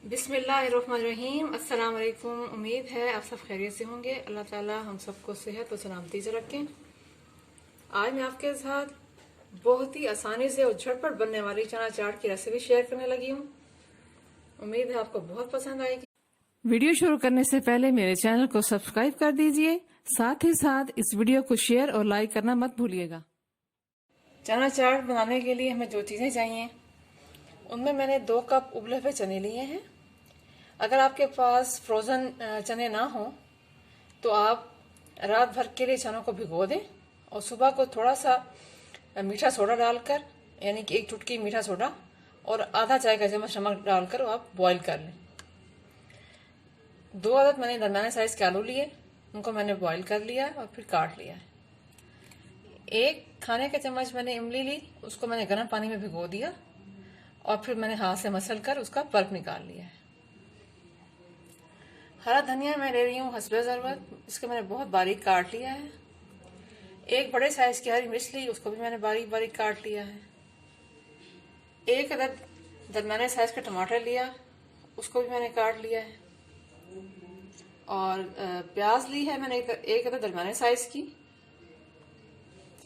बिस्मिल्लाहिर्रहमानिर्रहीम। अस्सलाम वालेकुम। उम्मीद है आप सब खैरियत से होंगे। अल्लाह ताला हम सबको सेहत और सलामती से रखें। आज मैं आपके साथ बहुत ही आसानी से और झटपट बनने वाली चना चाट की रेसिपी शेयर करने लगी हूँ। उम्मीद है आपको बहुत पसंद आएगी। वीडियो शुरू करने से पहले मेरे चैनल को सब्सक्राइब कर दीजिए, साथ ही साथ इस वीडियो को शेयर और लाइक करना मत भूलिएगा। चना चाट बनाने के लिए हमें जो चीज़ें चाहिए उनमें मैंने 2 कप उबले हुए चने लिए हैं। अगर आपके पास फ्रोज़न चने ना हो तो आप रात भर के लिए चनों को भिगो दें और सुबह को थोड़ा सा मीठा सोडा डालकर, यानी कि 1 चुटकी मीठा सोडा और आधा चाय का चम्मच नमक डालकर आप बॉईल कर लें। 2 अदद मैंने दरमियाने साइज़ के आलू लिए, उनको मैंने बॉईल कर लिया और फिर काट लिया है। 1 खाने का चम्मच मैंने इमली ली, उसको मैंने गर्म पानी में भिगो दिया और फिर मैंने हाथ से मसल कर उसका पल्प निकाल लिया है। हरा धनिया मैं ले रही हूँ हस्बे ज़रूरत, इसको मैंने बहुत बारीक काट लिया है। 1 बड़े साइज की हरी मिर्च ली, उसको भी मैंने बारीक बारीक काट लिया है। 1 अदद दरमियाने साइज का टमाटर लिया, उसको भी मैंने काट लिया है। और प्याज ली है मैंने 1 अदद दरमियाने साइज की।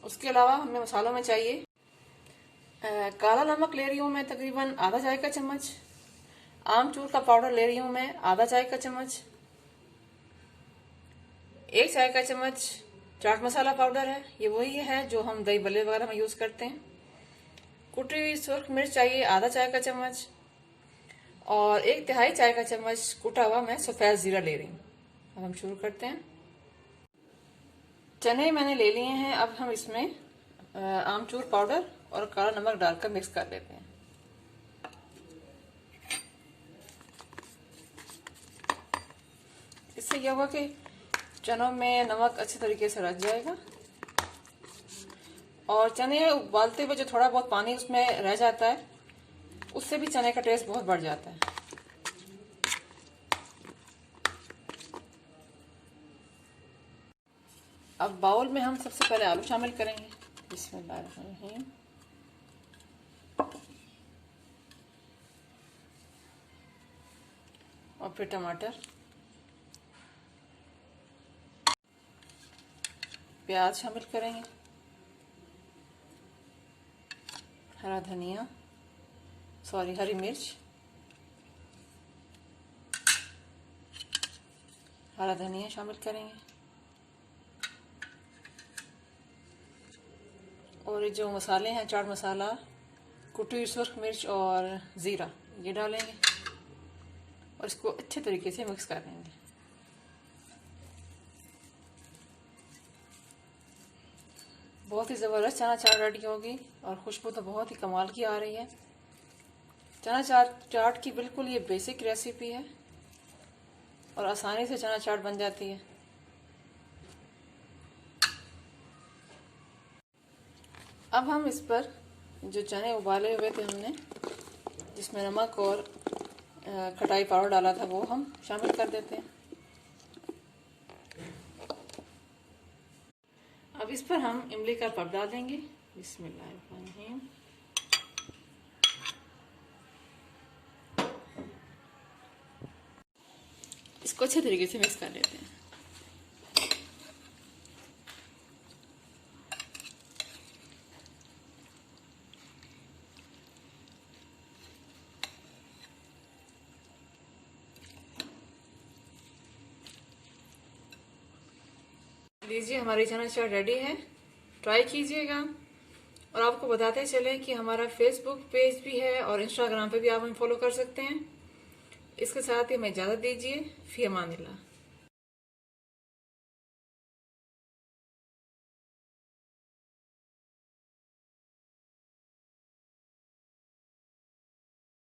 उसके अलावा हमें मसालों में चाहिए काला नमक ले रही हूँ मैं तकरीबन आधा चाय का चम्मच। आमचूर का पाउडर ले रही हूँ मैं आधा चाय का चम्मच। 1 चाय का चम्मच चाट मसाला पाउडर है, ये वही है जो हम दही बल्ले वगैरह में यूज करते हैं। कुटी हुई सुर्ख मिर्च चाहिए आधा चाय का चम्मच और 1 तिहाई चाय का चम्मच कुटा हुआ मैं सफेद जीरा ले रही हूँ। अब हम शुरू करते हैं। चने मैंने ले लिए हैं, अब हम इसमें आमचूर पाउडर और काला नमक डालकर मिक्स कर लेते हैं। इससे यह होगा कि चनों में नमक अच्छे तरीके से रच जाएगा और चने उबालते हुए जो थोड़ा बहुत पानी उसमें रह जाता है उससे भी चने का टेस्ट बहुत बढ़ जाता है। अब बाउल में हम सबसे पहले आलू शामिल करेंगे। बिस्मिल्लाहिर्रहमानिर्रहीम। और फिर टमाटर, प्याज शामिल करेंगे, हरी मिर्च, हरा धनिया शामिल करेंगे और ये जो मसाले हैं चाट मसाला, कुटी हुई सुर्ख मिर्च और ज़ीरा, ये डालेंगे और इसको अच्छे तरीके से मिक्स कर देंगे। बहुत ही ज़बरदस्त चना चाट रेडी होगी और खुशबू तो बहुत ही कमाल की आ रही है। चना चाट की बिल्कुल ये बेसिक रेसिपी है और आसानी से चना चाट बन जाती है। अब हम इस पर जो चने उबाले हुए थे हमने, जिसमें नमक और खटाई पाउडर डाला था, वो हम शामिल कर देते हैं। अब इस पर हम इमली का पल्प डाल देंगे। बिस्मिल्लाहिर्रहमानिर्रहीम। इसको अच्छे तरीके से मिक्स कर लेते हैं। लीजिए, हमारी चना चाट रेडी है, ट्राई कीजिएगा। और आपको बताते चलें कि हमारा फेसबुक पेज भी है और इंस्टाग्राम पे भी आप हमें फॉलो कर सकते हैं। इसके साथ ही हमें इजाज़त दीजिए। फ़ी अमानिल्लाह।